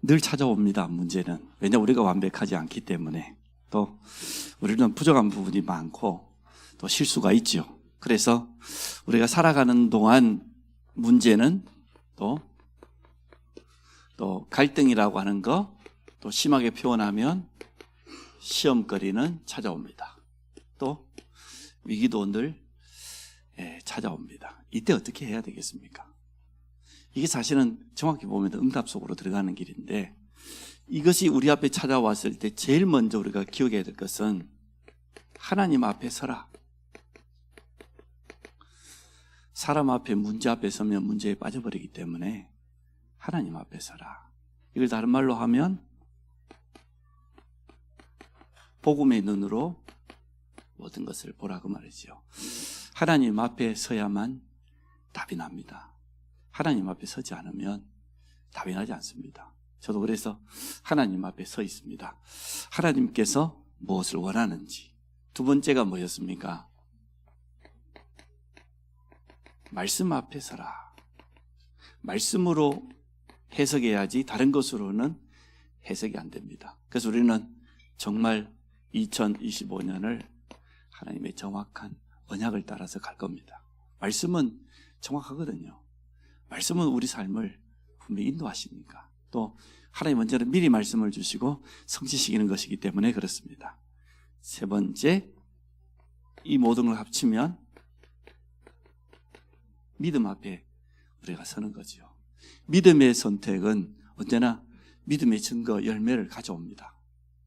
늘 찾아옵니다. 문제는. 왜냐하면 우리가 완벽하지 않기 때문에. 또 우리는 부족한 부분이 많고 또 실수가 있죠. 그래서 우리가 살아가는 동안 문제는 또 갈등이라고 하는 거, 또 심하게 표현하면 시험거리는 찾아옵니다. 또 위기도 늘 찾아옵니다. 이때 어떻게 해야 되겠습니까? 이게 사실은 정확히 보면 응답 속으로 들어가는 길인데, 이것이 우리 앞에 찾아왔을 때 제일 먼저 우리가 기억해야 될 것은 하나님 앞에 서라. 사람 앞에, 문제 앞에 서면 문제에 빠져버리기 때문에 하나님 앞에 서라. 이걸 다른 말로 하면 복음의 눈으로 모든 것을 보라고 말이죠. 하나님 앞에 서야만 답이 납니다. 하나님 앞에 서지 않으면 답이 나지 않습니다. 저도 그래서 하나님 앞에 서 있습니다. 하나님께서 무엇을 원하는지. 두 번째가 뭐였습니까? 말씀 앞에 서라. 말씀으로 해석해야지 다른 것으로는 해석이 안 됩니다. 그래서 우리는 정말 2025년을 하나님의 정확한 언약을 따라서 갈 겁니다. 말씀은 정확하거든요. 말씀은 우리 삶을 분명히 인도하십니까? 또 하나님 언제는 미리 말씀을 주시고 성취시키는 것이기 때문에 그렇습니다. 세 번째, 이 모든 걸 합치면 믿음 앞에 우리가 서는 거죠. 믿음의 선택은 언제나 믿음의 증거, 열매를 가져옵니다.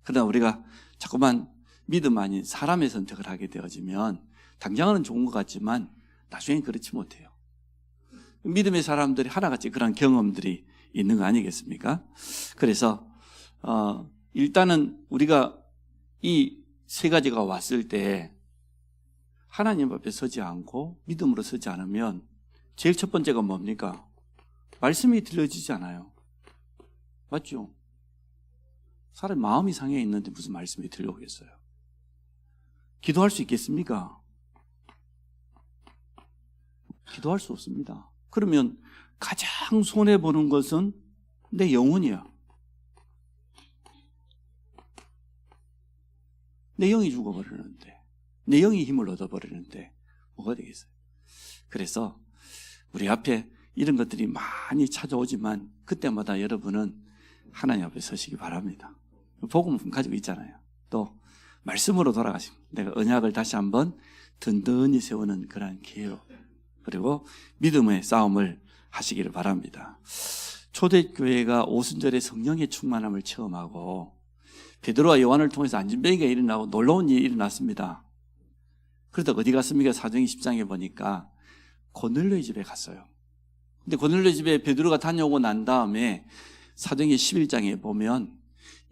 그러나 우리가 자꾸만 믿음 아닌 사람의 선택을 하게 되어지면 당장은 좋은 것 같지만 나중엔 그렇지 못해요. 믿음의 사람들이 하나같이 그런 경험들이 있는 거 아니겠습니까? 그래서 일단은 우리가 이 세 가지가 왔을 때 하나님 앞에 서지 않고 믿음으로 서지 않으면 제일 첫 번째가 뭡니까? 말씀이 들려지지 않아요. 맞죠? 사람 마음이 상해 있는데 무슨 말씀이 들려오겠어요? 기도할 수 있겠습니까? 기도할 수 없습니다. 그러면 가장 손해보는 것은 내 영혼이야. 내 영이 죽어버리는데, 내 영이 힘을 얻어버리는데 뭐가 되겠어요? 그래서 우리 앞에 이런 것들이 많이 찾아오지만 그때마다 여러분은 하나님 앞에 서시기 바랍니다. 복음 가지고 있잖아요. 또 말씀으로 돌아가시고 내가 언약을 다시 한번 든든히 세우는 그런 기회로, 그리고 믿음의 싸움을 하시기를 바랍니다. 초대교회가 오순절에 성령의 충만함을 체험하고 베드로와 요한을 통해서 안진뱅이가 일어나고 놀라운 일이 일어났습니다. 그러다 어디 갔습니까? 사도행 10장에 보니까 고넬료의 집에 갔어요. 근데 고넬료 집에 베드로가 다녀오고 난 다음에 사도행 11장에 보면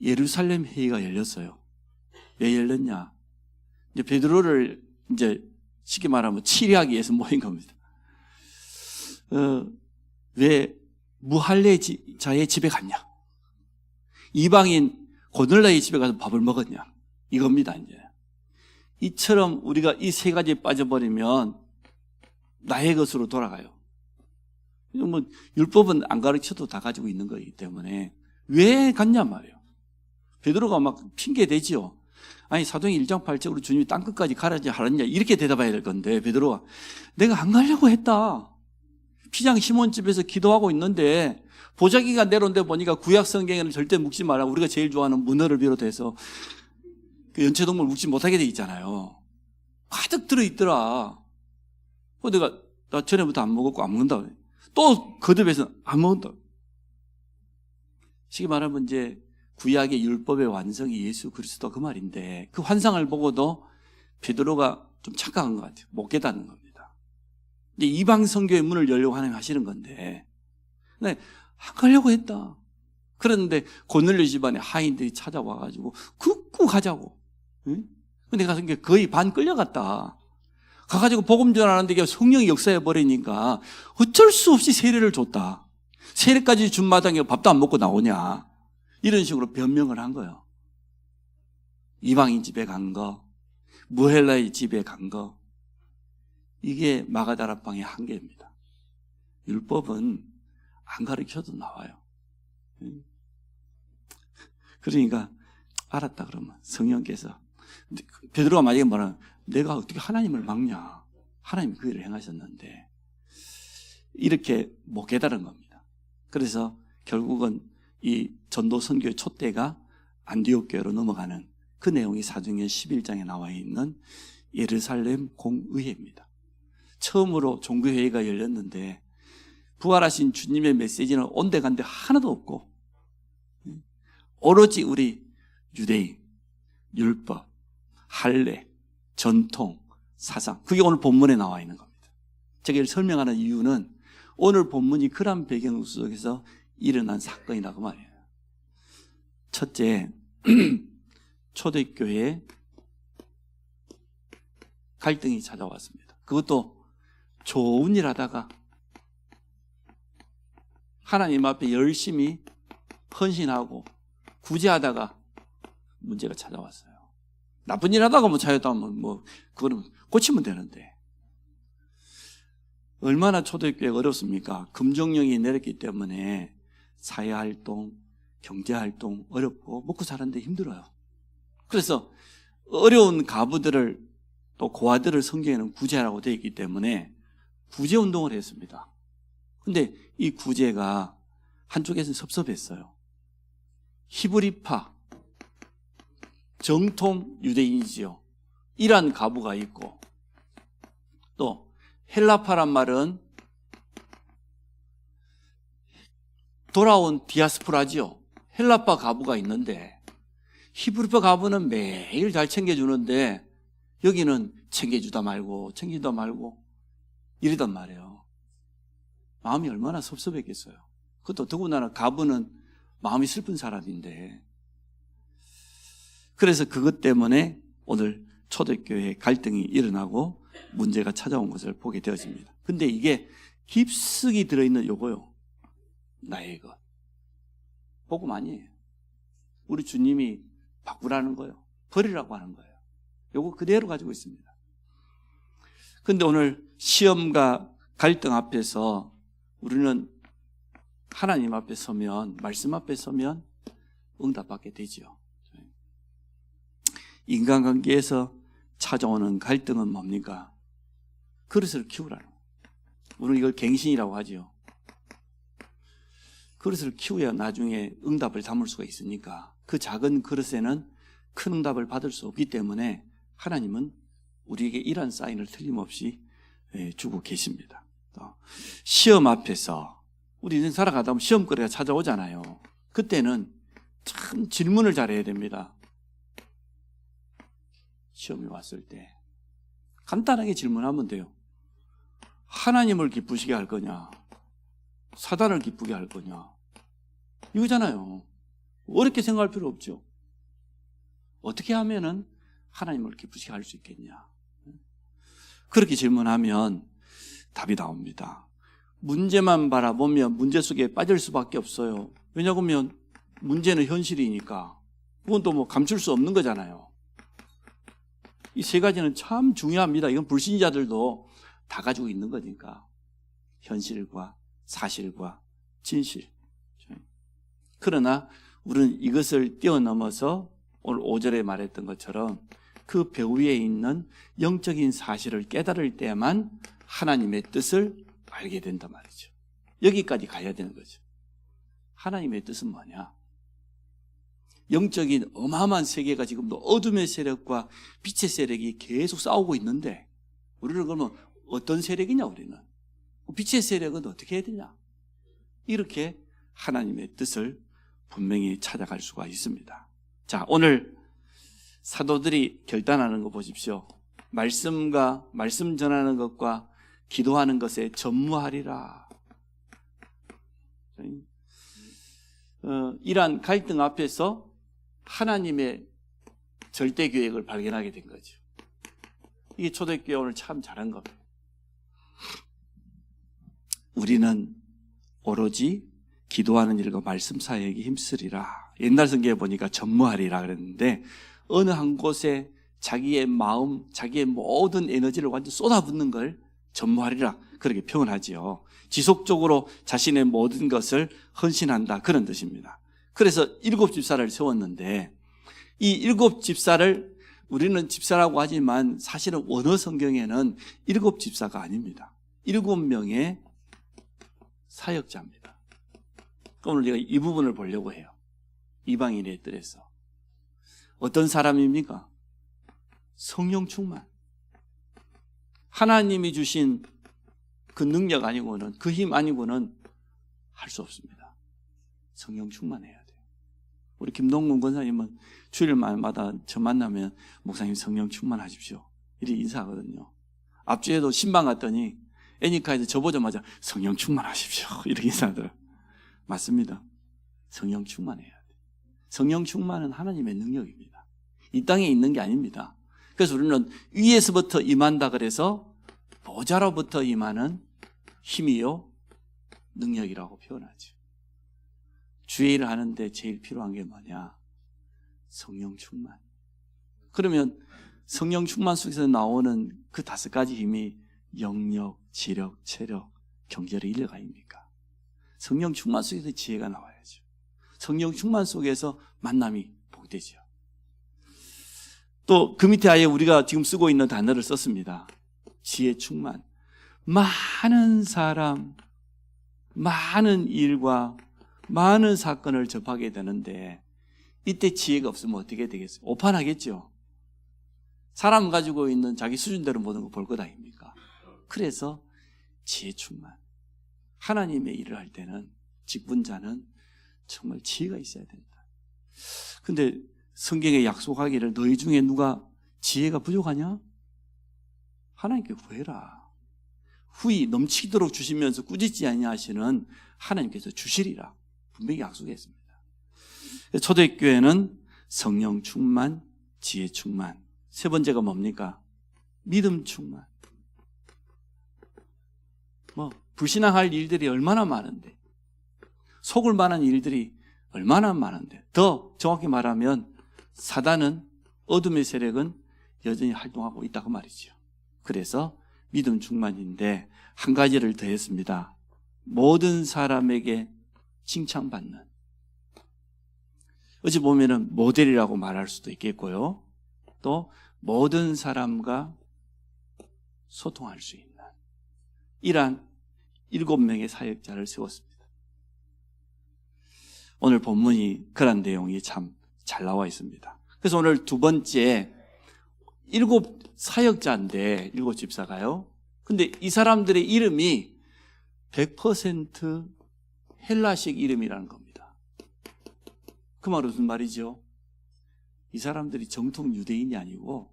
예루살렘 회의가 열렸어요. 왜 열렸냐? 이제 베드로를 이제 쉽게 말하면 치리하기 위해서 모인 겁니다. 왜 무할례자의 집에 갔냐? 이방인 고넬료의 집에 가서 밥을 먹었냐? 이겁니다, 이제. 이처럼 우리가 이 세 가지에 빠져버리면 나의 것으로 돌아가요. 뭐 율법은 안 가르쳐도 다 가지고 있는 거기 때문에 왜 갔냐 말이에요. 베드로가 막 핑계 대지요. 아니 사도행 1장 8절으로 주님이 땅끝까지 가라지 하랬냐 이렇게 대답해야 될 건데, 베드로가 내가 안 가려고 했다. 피장 시몬 집에서 기도하고 있는데 보자기가 내려온 데 보니까 구약 성경에는 절대 묶지 마라. 우리가 제일 좋아하는 문어를 비롯해서 그 연체동물 묶지 못하게 돼 있잖아요. 가득 들어있더라. 내가 나 전에부터 안 먹었고 안 먹는다. 또 거듭해서 안 먹는다. 쉽게 말하면 이제 구약의 율법의 완성이 예수 그리스도 그 말인데, 그 환상을 보고도 베드로가 좀 착각한 것 같아요. 못 깨닫는 겁니다. 이제 이방 선교의 문을 열려고 하나님 하시는 건데, 네, 안 가려고 했다. 그런데 고넬료 집안에 하인들이 찾아와가지고 굽고 가자고. 응? 근데 가서 거의 반 끌려갔다. 가가지고 복음 전하는데 성령이 역사해버리니까 어쩔 수 없이 세례를 줬다. 세례까지 준 마당에 밥도 안 먹고 나오냐. 이런 식으로 변명을 한 거예요. 이방인 집에 간 거, 무헬라의 집에 간 거, 이게 마가다락방의 한계입니다. 율법은 안 가르쳐도 나와요. 그러니까 알았다 그러면 성령께서 베드로가 만약에 뭐라 내가 어떻게 하나님을 막냐, 하나님이 그 일을 행하셨는데 이렇게 못 깨달은 겁니다. 그래서 결국은 이 전도 선교의 촛대가 안디옥 교회로 넘어가는 그 내용이 사도행전 11장에 나와 있는 예루살렘 공의회입니다. 처음으로 종교회의가 열렸는데 부활하신 주님의 메시지는 온데간데 하나도 없고 오로지 우리 유대인, 율법, 할례, 전통, 사상, 그게 오늘 본문에 나와 있는 겁니다. 제가 이를 설명하는 이유는 오늘 본문이 그런 배경 속에서 일어난 사건이라고 말이에요. 첫째, 초대교회에 갈등이 찾아왔습니다. 그것도 좋은 일 하다가 하나님 앞에 열심히 헌신하고 구제하다가 문제가 찾아왔어요. 나쁜 일 하다가 뭐 찾아왔다면 그거는 고치면 되는데 얼마나 초대교회가 어렵습니까? 금정령이 내렸기 때문에 사회활동, 경제활동 어렵고 먹고 사는데 힘들어요. 그래서 어려운 가부들을 또 고아들을 성경에는 구제하라고 되어 있기 때문에 구제운동을 했습니다. 근데 이 구제가 한쪽에서는 섭섭했어요. 히브리파, 정통 유대인이지요. 이란 가부가 있고 또 헬라파란 말은 돌아온 디아스포라지요. 헬라파 가부가 있는데 히브리파 가부는 매일 잘 챙겨주는데 여기는 챙겨주다 말고 이러단 말이에요. 마음이 얼마나 섭섭했겠어요. 그것도 더군다나 가부는 마음이 슬픈 사람인데 그래서 그것 때문에 오늘 초대교회에 갈등이 일어나고 문제가 찾아온 것을 보게 되어집니다. 근데 이게 깊숙이 들어있는 요거요. 나의 것. 복음 아니에요. 우리 주님이 바꾸라는 거예요. 버리라고 하는 거예요. 요거 그대로 가지고 있습니다. 근데 오늘 시험과 갈등 앞에서 우리는 하나님 앞에 서면, 말씀 앞에 서면 응답받게 되죠. 인간관계에서 찾아오는 갈등은 뭡니까? 그릇을 키우라는 거예요. 우리는 이걸 갱신이라고 하죠. 그릇을 키워야 나중에 응답을 담을 수가 있으니까 그 작은 그릇에는 큰 응답을 받을 수 없기 때문에 하나님은 우리에게 이런 사인을 틀림없이 주고 계십니다. 시험 앞에서 우리 인생 살아가다 보면 시험거리가 찾아오잖아요. 그때는 참 질문을 잘해야 됩니다. 시험이 왔을 때 간단하게 질문하면 돼요. 하나님을 기쁘시게 할 거냐? 사단을 기쁘게 할 거냐? 이거잖아요. 어렵게 생각할 필요 없죠. 어떻게 하면은 하나님을 기쁘시게 할 수 있겠냐? 그렇게 질문하면 답이 나옵니다. 문제만 바라보면 문제 속에 빠질 수밖에 없어요. 왜냐하면 문제는 현실이니까 그건 또 감출 수 없는 거잖아요. 이 세 가지는 참 중요합니다. 이건 불신자들도 다 가지고 있는 거니까. 현실과 사실과 진실. 그러나 우리는 이것을 뛰어넘어서 오늘 5절에 말했던 것처럼 그 배 위에 있는 영적인 사실을 깨달을 때만 하나님의 뜻을 알게 된단 말이죠. 여기까지 가야 되는 거죠. 하나님의 뜻은 뭐냐? 영적인 어마어마한 세계가 지금도 어둠의 세력과 빛의 세력이 계속 싸우고 있는데 우리는 그러면 어떤 세력이냐 우리는? 빛의 세력은 어떻게 해야 되냐? 이렇게 하나님의 뜻을 분명히 찾아갈 수가 있습니다. 자, 오늘 사도들이 결단하는 거 보십시오. 말씀과 말씀 전하는 것과 기도하는 것에 전무하리라. 이러한 갈등 앞에서 하나님의 절대 계획을 발견하게 된 거죠. 이게 초대교회 오늘 참 잘한 겁니다. 우리는 오로지 기도하는 일과 말씀 사역에 힘쓰리라. 옛날 성경에 보니까 전무하리라 그랬는데 어느 한 곳에 자기의 마음, 자기의 모든 에너지를 완전 쏟아붓는 걸 전무하리라 그렇게 표현하지요. 지속적으로 자신의 모든 것을 헌신한다 그런 뜻입니다. 그래서 7 집사를 세웠는데 이 7 집사를 우리는 집사라고 하지만 사실은 원어 성경에는 7 집사가 아닙니다. 7명의 사역자입니다. 오늘 제가 이 부분을 보려고 해요. 이방인의 뜰에서. 어떤 사람입니까? 성령 충만. 하나님이 주신 그 능력 아니고는, 그 힘 아니고는 할 수 없습니다. 성령 충만해야 돼요. 우리 김동근 권사님은 주일마다 저 만나면 목사님 성령 충만하십시오. 이렇게 인사하거든요. 앞주에도 신방 갔더니 애니카에서 저 보자마자 성령 충만하십시오. 이렇게 인사하더라고요. 맞습니다. 성령 충만해야 돼요. 성령 충만은 하나님의 능력입니다. 이 땅에 있는 게 아닙니다. 그래서 우리는 위에서부터 임한다 그래서 보좌로부터 임하는 힘이요 능력이라고 표현하죠. 주의 일을 하는데 제일 필요한 게 뭐냐? 성령 충만. 그러면 성령 충만 속에서 나오는 그 5가지 힘이 영력, 지력, 체력, 경제력, 인력 아닙니까? 성령 충만 속에서 지혜가 나와야죠. 성령 충만 속에서 만남이 복되죠. 또 그 밑에 아예 우리가 지금 쓰고 있는 단어를 썼습니다. 지혜 충만. 많은 사람, 많은 일과 많은 사건을 접하게 되는데 이때 지혜가 없으면 어떻게 되겠어요? 오판하겠죠. 사람 가지고 있는 자기 수준대로 모든 거 볼 것 아닙니까? 그래서 지혜 충만. 하나님의 일을 할 때는 직분자는 정말 지혜가 있어야 된다. 근데 성경에 약속하기를 너희 중에 누가 지혜가 부족하냐? 하나님께 구해라. 후히 넘치도록 주시면서 꾸짖지 아니하시는 하나님께서 주시리라. 분명히 약속했습니다. 초대교회는 성령 충만, 지혜 충만. 3번째가 뭡니까? 믿음 충만. 불신앙할 일들이 얼마나 많은데, 속을 만한 일들이 얼마나 많은데, 더 정확히 말하면 사단은, 어둠의 세력은 여전히 활동하고 있다고 말이죠. 그래서 믿음 충만인데 한 가지를 더했습니다. 모든 사람에게 칭찬받는. 어찌 보면은 모델이라고 말할 수도 있겠고요. 또 모든 사람과 소통할 수 있는 이러한 7명의 사역자를 세웠습니다. 오늘 본문이 그런 내용이 참 잘 나와 있습니다. 그래서 오늘 2번째 7 사역자인데 7 집사가요. 근데 이 사람들의 이름이 100% 헬라식 이름이라는 겁니다. 그 말은 무슨 말이죠? 이 사람들이 정통 유대인이 아니고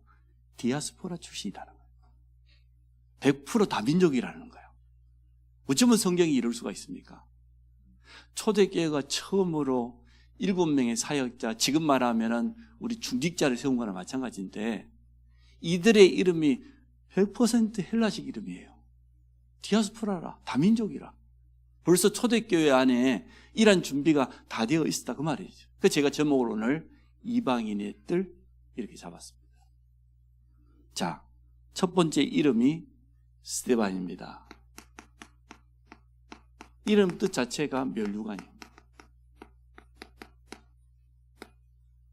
디아스포라 출신이라는 거예요. 100% 다민족이라는 거예요. 어쩌면 성경이 이럴 수가 있습니까? 초대교회가 처음으로 7명의 사역자, 지금 말하면 우리 중직자를 세운 거나 마찬가지인데 이들의 이름이 100% 헬라식 이름이에요. 디아스포라라, 다민족이라. 벌써 초대교회 안에 이런 준비가 다 되어 있었다 그 말이죠. 그래서 제가 제목을 오늘 이방인의 뜰 이렇게 잡았습니다. 자, 첫 번째 이름이 스데반입니다. 이름 뜻 자체가 면류관이에요.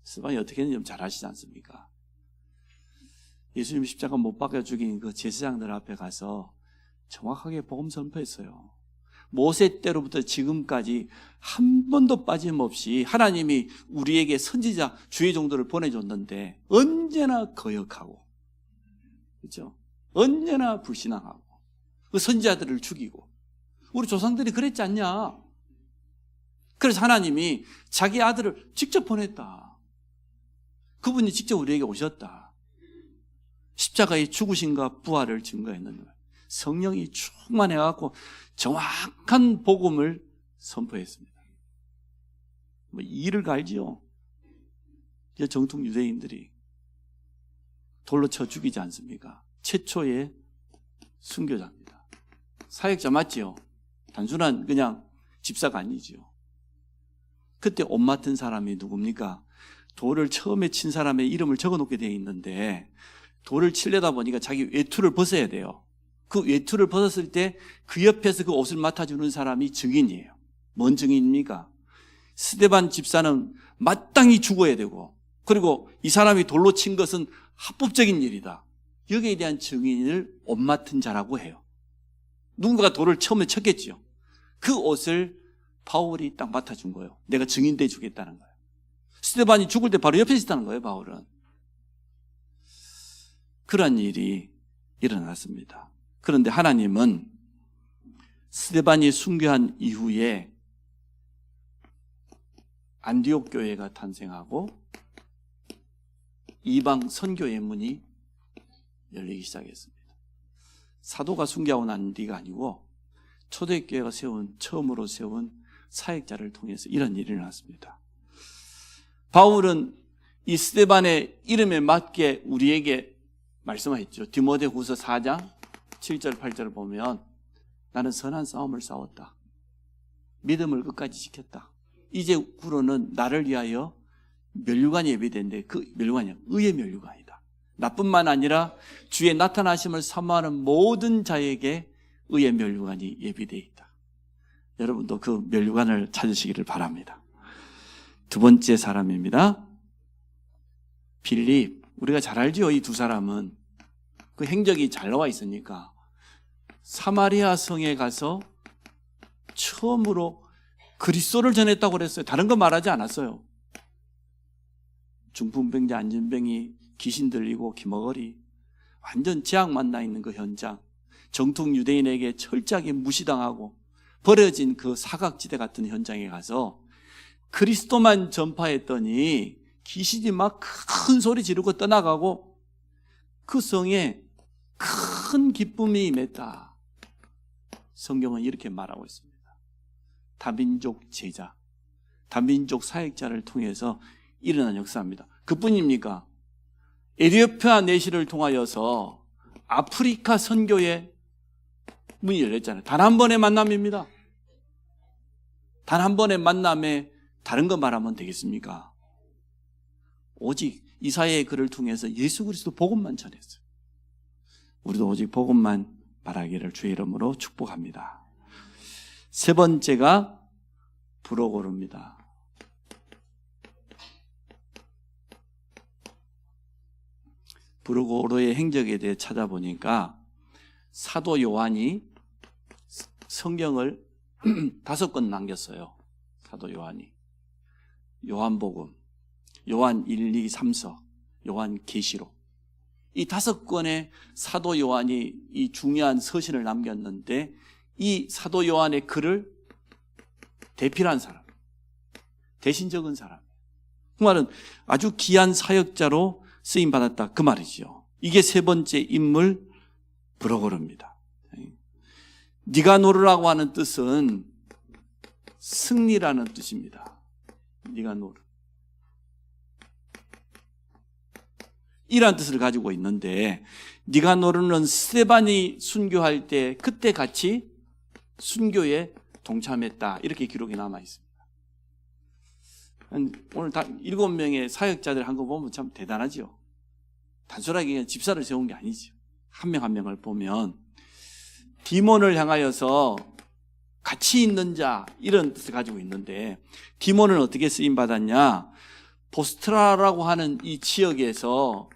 스데반이 어떻게 했는지 좀 잘 아시지 않습니까? 예수님 십자가 못 박아 죽인 그 제사장들 앞에 가서 정확하게 복음 선포했어요. 모세 때로부터 지금까지 한 번도 빠짐없이 하나님이 우리에게 선지자 주의 종들을 보내줬는데 언제나 거역하고, 그렇죠? 언제나 불신앙하고 그 선지자들을 죽이고 우리 조상들이 그랬지 않냐? 그래서 하나님이 자기 아들을 직접 보냈다. 그분이 직접 우리에게 오셨다. 십자가의 죽으심과 부활을 증거했는 거예요. 성령이 충만해갖고 정확한 복음을 선포했습니다. 이를 갈지요. 정통 유대인들이 돌로 쳐 죽이지 않습니까? 최초의 순교자입니다. 사역자 맞지요? 단순한 그냥 집사가 아니지요. 그때 옷 맡은 사람이 누굽니까? 돌을 처음에 친 사람의 이름을 적어놓게 되어 있는데 돌을 치려다 보니까 자기 외투를 벗어야 돼요. 그 외투를 벗었을 때 그 옆에서 그 옷을 맡아주는 사람이 증인이에요. 뭔 증인입니까? 스데반 집사는 마땅히 죽어야 되고, 그리고 이 사람이 돌로 친 것은 합법적인 일이다. 여기에 대한 증인을 옷 맡은 자라고 해요. 누군가가 돌을 처음에 쳤겠지요. 그 옷을 바울이 딱 맡아준 거예요. 내가 증인돼 주겠다는 거예요. 스데반이 죽을 때 바로 옆에 있었다는 거예요, 바울은. 그런 일이 일어났습니다. 그런데 하나님은 스데반이 순교한 이후에 안디옥 교회가 탄생하고 이방 선교의 문이 열리기 시작했습니다. 사도가 순교하고 난 뒤가 아니고 초대교회가 처음으로 세운 사역자를 통해서 이런 일이 일어났습니다. 바울은 이 스데반의 이름에 맞게 우리에게 말씀하셨죠. 디모데후서 4장 7절 8절을 보면 나는 선한 싸움을 싸웠다. 믿음을 끝까지 지켰다. 이제 후로는 나를 위하여 면류관이 예비된데 그 면류관이 의의 면류관이다. 나뿐만 아니라 주의 나타나심을 사모하는 모든 자에게 의의 면류관이 예비되어 있다. 여러분도 그 면류관을 찾으시기를 바랍니다. 두 번째 사람입니다. 빌립. 우리가 잘 알죠. 이 두 사람은 그 행적이 잘 나와 있으니까 사마리아 성에 가서 처음으로 그리스도를 전했다고 그랬어요. 다른 거 말하지 않았어요. 중풍병자 안진병이 귀신 들리고 기머거리 완전 재앙 만나 있는 그 현장, 정통 유대인에게 철저하게 무시당하고 버려진 그 사각지대 같은 현장에 가서 그리스도만 전파했더니 귀신이 막 큰 소리 지르고 떠나가고 그 성에 큰 기쁨이 임했다. 성경은 이렇게 말하고 있습니다. 다민족 제자, 다민족 사역자를 통해서 일어난 역사입니다. 그뿐입니까? 에티오피아 내시를 통하여서 아프리카 선교의 문이 열렸잖아요. 단 한 번의 만남입니다. 단 한 번의 만남에 다른 거 말하면 되겠습니까? 오직 이사야의 글을 통해서 예수 그리스도 복음만 전했어요. 우리도 오직 복음만 바라기를 주의 이름으로 축복합니다. 세 번째가 브로고르입니다. 브로고르의 행적에 대해 찾아보니까 사도 요한이 성경을 5권 남겼어요. 사도 요한이. 요한복음, 요한 1, 2, 3서, 요한 계시록. 이 5권의 사도 요한이 이 중요한 서신을 남겼는데 이 사도 요한의 글을 대필한 사람, 대신 적은 사람. 그 말은 아주 귀한 사역자로 쓰임받았다 그 말이죠. 이게 세 번째 인물 브로고르입니다. 니가노르라고 하는 뜻은 승리라는 뜻입니다. 니가노르. 이란 뜻을 가지고 있는데 니가노르는 스데반이 순교할 때 그때 같이 순교에 동참했다 이렇게 기록이 남아 있습니다. 오늘 다 7명의 사역자들 한 거 보면 참 대단하죠. 단순하게 그냥 집사를 세운 게 아니죠. 한 명 한 명을 보면 디몬을 향하여서 같이 있는 자 이런 뜻을 가지고 있는데 디몬은 어떻게 쓰임받았냐. 보스트라라고 하는 이 지역에서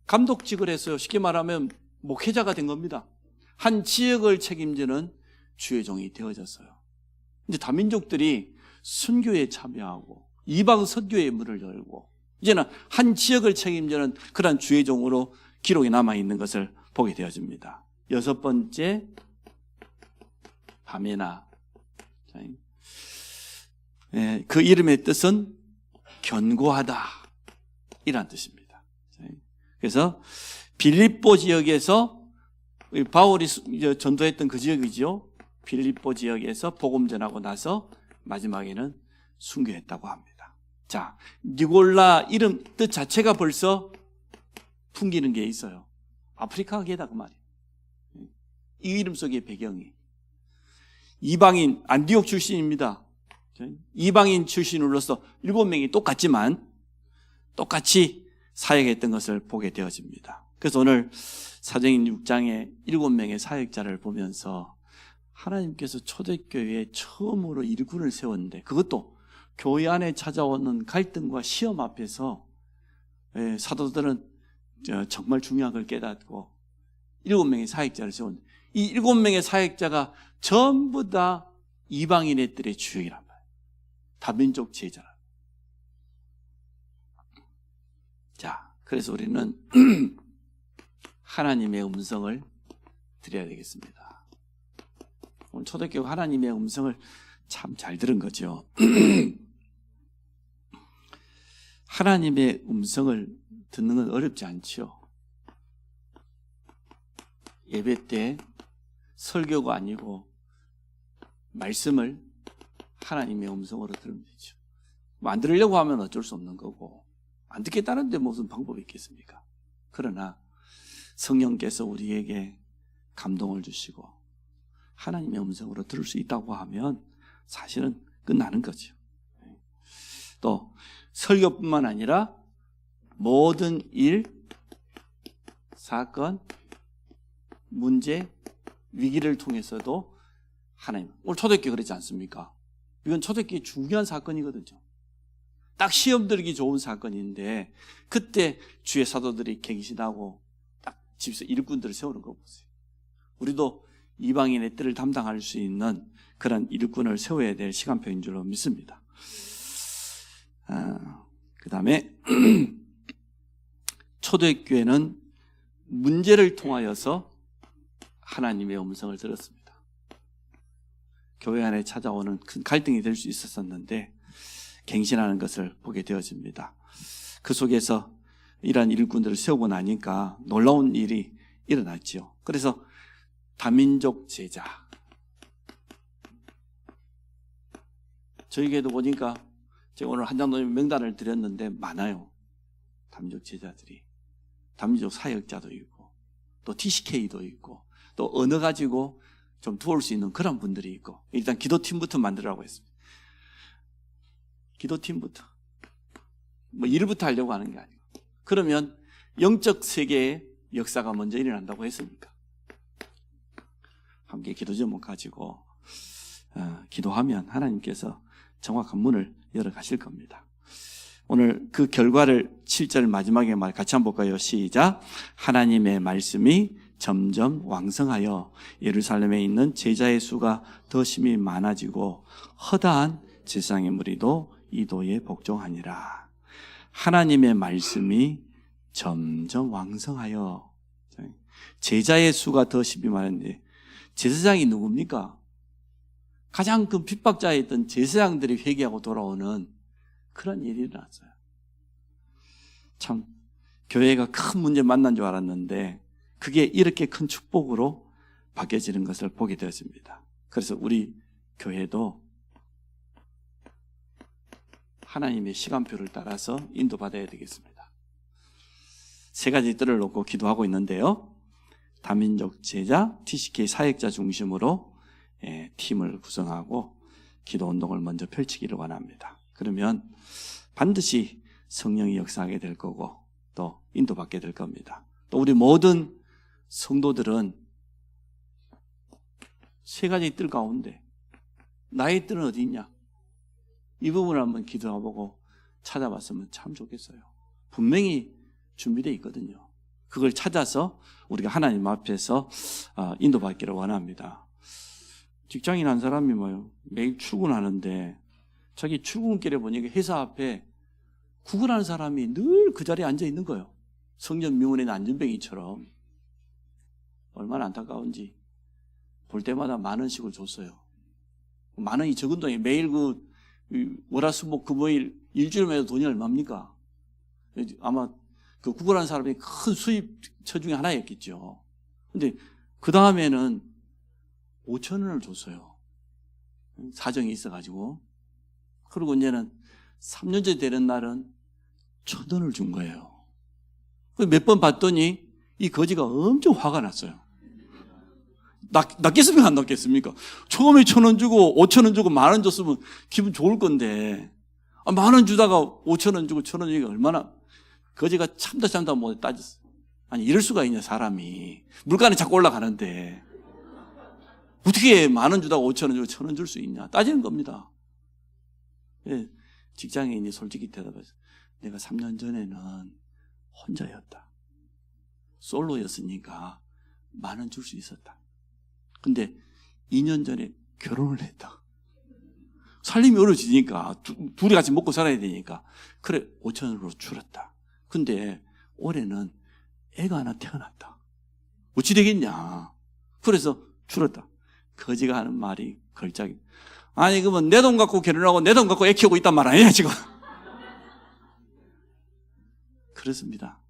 감독직을 했어요. 쉽게 말하면 목회자가 된 겁니다. 한 지역을 책임지는 주의 종이 되어졌어요. 이제 다민족들이 순교에 참여하고 이방 선교의 문을 열고 이제는 한 지역을 책임지는 그런 주의 종으로 기록이 남아있는 것을 보게 되어집니다. 6번째 바메나. 그 이름의 뜻은 견고하다 이란 뜻입니다. 그래서 빌립보 지역에서 바울이 전도했던 그 지역이죠. 빌립보 지역에서 복음 전하고 나서 마지막에는 순교했다고 합니다. 자, 니골라 이름 뜻 자체가 벌써 풍기는 게 있어요. 아프리카계다 그 말이에요. 이 이름 속의 배경이 이방인 안디옥 출신입니다. 이방인 출신으로서 7명이 똑같지만 똑같이 사역했던 것을 보게 되어집니다. 그래서 오늘 사도행전 6장의 7명의 사역자를 보면서 하나님께서 초대교회에 처음으로 일꾼을 세웠는데, 그것도 교회 안에 찾아오는 갈등과 시험 앞에서 사도들은 정말 중요한 걸 깨닫고 7명의 사역자를 세웠는데, 이 7명의 사역자가 전부 다 이방인 애들의 주역이란 말이에요. 다민족 제자라. 자, 그래서 우리는 하나님의 음성을 드려야 되겠습니다. 오늘 초대교회 하나님의 음성을 참 잘 들은 거죠. 하나님의 음성을 듣는 건 어렵지 않죠. 예배 때 설교가 아니고 말씀을 하나님의 음성으로 들으면 되죠. 뭐 안 들으려고 하면 어쩔 수 없는 거고, 안 듣겠다는데 무슨 방법이 있겠습니까? 그러나 성령께서 우리에게 감동을 주시고 하나님의 음성으로 들을 수 있다고 하면 사실은 끝나는 거죠. 또 설교뿐만 아니라 모든 일, 사건, 문제, 위기를 통해서도 하나님, 오늘 초대교회 그렇지 않습니까? 이건 초대교회 중요한 사건이거든요. 딱 시험 들기 좋은 사건인데, 그때 주의 사도들이 갱신하고 딱 집에서 일꾼들을 세우는 거 보세요. 우리도 이방인의 뜰을 담당할 수 있는 그런 일꾼을 세워야 될 시간표인 줄로 믿습니다. 그 다음에 초대교회는 문제를 통하여서 하나님의 음성을 들었습니다. 교회 안에 찾아오는 큰 갈등이 될 수 있었는데 갱신하는 것을 보게 되어집니다. 그 속에서 이러한 일꾼들을 세우고 나니까 놀라운 일이 일어났죠. 그래서 다민족 제자, 저희 교회도 보니까 제가 오늘 한장로님 명단을 드렸는데 많아요. 다민족 제자들이. 다민족 사역자도 있고 또 TCK도 있고 또 언어 가지고 좀 도울 수 있는 그런 분들이 있고, 일단 기도팀부터 만들라고 했습니다. 기도팀부터. 뭐 일부터 하려고 하는 게 아니고. 그러면 영적 세계의 역사가 먼저 일어난다고 했으니까 함께 기도 제목 가지고 기도하면 하나님께서 정확한 문을 열어 가실 겁니다. 오늘 그 결과를 7절 마지막에 말 같이 한번 볼까요? 시작. 하나님의 말씀이 점점 왕성하여 예루살렘에 있는 제자의 수가 더 심히 많아지고 허다한 제사장의 무리도 이도에 복종하니라. 하나님의 말씀이 점점 왕성하여, 제자의 수가 더 심히 많은데, 제사장이 누굽니까? 가장 큰 핍박자였던 제사장들이 회개하고 돌아오는 그런 일이 일어났어요. 참 교회가 큰 문제 만난 줄 알았는데 그게 이렇게 큰 축복으로 바뀌어지는 것을 보게 되었습니다. 그래서 우리 교회도 하나님의 시간표를 따라서 인도받아야 되겠습니다. 3가지 뜰을 놓고 기도하고 있는데요. 다민족 제자, TCK 사역자 중심으로 팀을 구성하고 기도 운동을 먼저 펼치기를 원합니다. 그러면 반드시 성령이 역사하게 될 거고 또 인도받게 될 겁니다. 또 우리 모든 성도들은 3가지 뜰 가운데 나의 뜰은 어디 있냐? 이 부분을 한번 기도해보고 찾아봤으면 참 좋겠어요. 분명히 준비되어 있거든요. 그걸 찾아서 우리가 하나님 앞에서 인도받기를 원합니다. 직장인 한 사람이 매일 출근하는데 자기 출근길에 보니까 회사 앞에 구걸하는 사람이 늘 그 자리에 앉아 있는 거예요. 성전 명원에 있는 안전뱅이처럼. 얼마나 안타까운지 볼 때마다 10,000원씩을 줬어요. 10,000원이 적은 돈이 매일 월화수목 금요일 일주일만 해도 돈이 얼마입니까? 아마 그 구걸하는 사람이 큰 수입처 중에 하나였겠죠. 근데 그 다음에는 5,000원을 줬어요. 사정이 있어가지고. 그리고 이제는 3년째 되는 날은 1,000원을 준 거예요. 몇 번 봤더니 이 거지가 엄청 화가 났어요. 낫겠습니까? 안 낫겠습니까? 처음에 1,000원 주고 5,000원 주고 10,000원 줬으면 기분 좋을 건데 10,000원 주다가 5,000원 주고 1,000원 주니까 얼마나, 거지가 참다 못 따졌어요. 아니 이럴 수가 있냐, 사람이. 물가는 자꾸 올라가는데 어떻게 10,000원 주다가 5,000원 주고 1,000원 줄 수 있냐? 따지는 겁니다. 예, 직장인이 솔직히 대답해서 내가 3년 전에는 혼자였다. 솔로였으니까 10,000원 줄 수 있었다. 근데 2년 전에 결혼을 했다. 살림이 어려워지니까 둘이 같이 먹고 살아야 되니까 그래 5,000원으로 줄었다. 근데 올해는 애가 하나 태어났다. 어찌 되겠냐. 그래서 줄었다. 거지가 하는 말이 걸작이. 아니 그러면 내 돈 갖고 결혼하고 내 돈 갖고 애 키우고 있단 말 아니야 지금. 그렇습니다.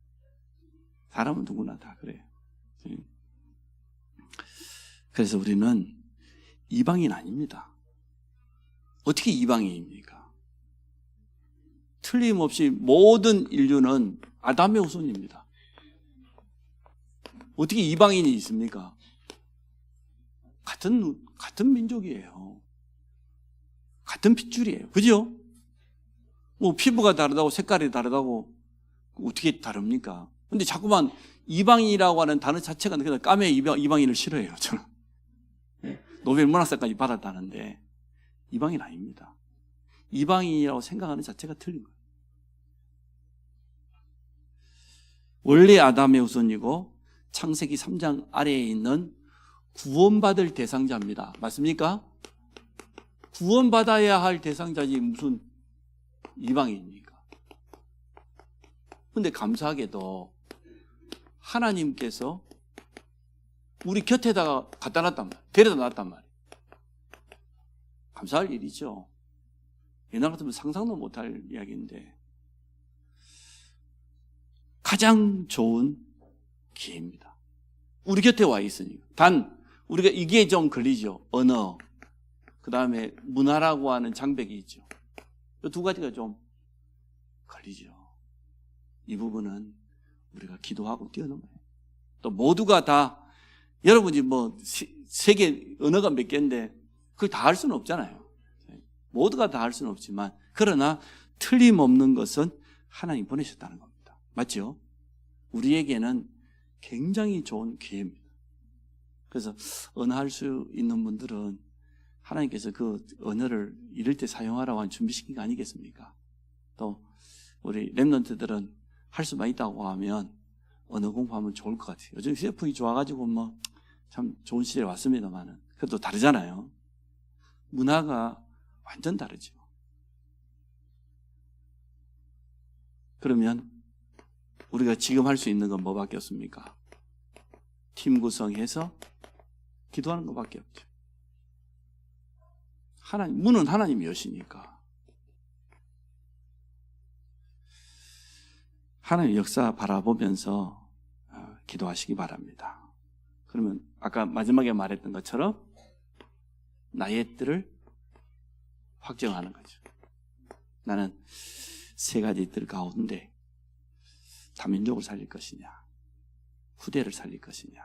사람은 누구나 다 그래요. 그래서 우리는 이방인 아닙니다. 어떻게 이방인입니까? 틀림없이 모든 인류는 아담의 후손입니다. 어떻게 이방인이 있습니까? 같은 민족이에요. 같은 핏줄이에요. 그죠? 뭐 피부가 다르다고 색깔이 다르다고 어떻게 다릅니까? 근데 자꾸만 이방인이라고 하는 단어 자체가 그냥 까매 이방인을 싫어해요. 저는. 노벨 문학상까지 받았다는데 이방인 아닙니다. 이방인이라고 생각하는 자체가 틀린 거예요. 원래 아담의 후손이고 창세기 3장 아래에 있는 구원받을 대상자입니다. 맞습니까? 구원받아야 할 대상자지 무슨 이방인입니까? 그런데 감사하게도 하나님께서 우리 곁에다가 갖다 놨단 말이에요. 데려다 놨단 말이에요. 감사할 일이죠. 옛날 같으면 상상도 못할 이야기인데 가장 좋은 기회입니다. 우리 곁에 와 있으니까. 단 우리가 이게 좀 걸리죠. 언어, 그 다음에 문화라고 하는 장벽이 있죠. 이 두 가지가 좀 걸리죠. 이 부분은 우리가 기도하고 뛰어넘어요. 또 모두가 다 여러분이 뭐 세계 언어가 몇 개인데 그걸 다 할 수는 없잖아요. 모두가 다 할 수는 없지만 그러나 틀림없는 것은 하나님 보내셨다는 겁니다. 맞죠? 우리에게는 굉장히 좋은 기회입니다. 그래서 언어할 수 있는 분들은 하나님께서 그 언어를 이럴 때 사용하라고 한 준비시킨 거 아니겠습니까? 또 우리 랩런트들은 할 수만 있다고 하면 언어 공부하면 좋을 것 같아요. 요즘 휴대폰이 좋아가지고 뭐 참 좋은 시대에 왔습니다만은 그래도 다르잖아요. 문화가 완전 다르죠. 그러면 우리가 지금 할 수 있는 건 뭐밖에 없습니까? 팀 구성해서 기도하는 것밖에 없죠. 문은 하나님이 여시니까. 하나님 역사 바라보면서 기도하시기 바랍니다. 그러면 아까 마지막에 말했던 것처럼 나의 뜰을 확정하는 거죠. 나는 세 가지 뜰 가운데 다민족을 살릴 것이냐, 후대를 살릴 것이냐,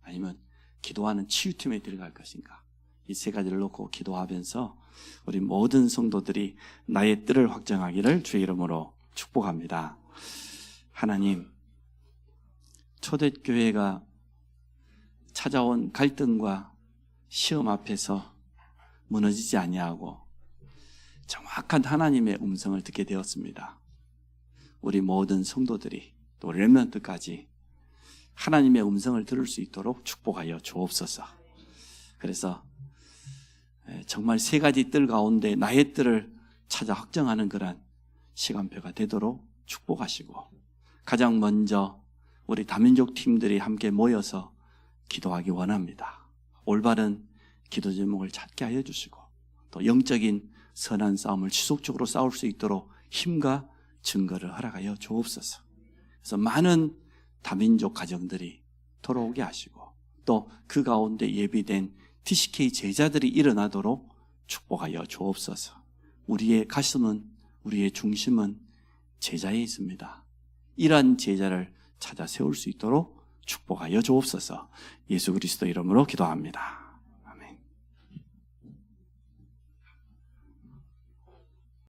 아니면 기도하는 치유팀에 들어갈 것인가. 이 세 가지를 놓고 기도하면서 우리 모든 성도들이 나의 뜰을 확정하기를 주의 이름으로 축복합니다. 하나님, 초대교회가 찾아온 갈등과 시험 앞에서 무너지지 아니하고 정확한 하나님의 음성을 듣게 되었습니다. 우리 모든 성도들이 또 렘넌트까지 하나님의 음성을 들을 수 있도록 축복하여 주옵소서. 그래서 정말 세 가지 뜰 가운데 나의 뜰을 찾아 확정하는 그런 시간표가 되도록 축복하시고, 가장 먼저 우리 다민족 팀들이 함께 모여서 기도하기 원합니다. 올바른 기도 제목을 찾게 하여 주시고, 또 영적인 선한 싸움을 지속적으로 싸울 수 있도록 힘과 증거를 허락하여 주옵소서. 그래서 많은 다민족 가정들이 돌아오게 하시고, 또 그 가운데 예비된 TCK 제자들이 일어나도록 축복하여 주옵소서. 우리의 가슴은, 우리의 중심은 제자에 있습니다. 이러한 제자를 찾아 세울 수 있도록 축복하여 주옵소서. 예수 그리스도 이름으로 기도합니다.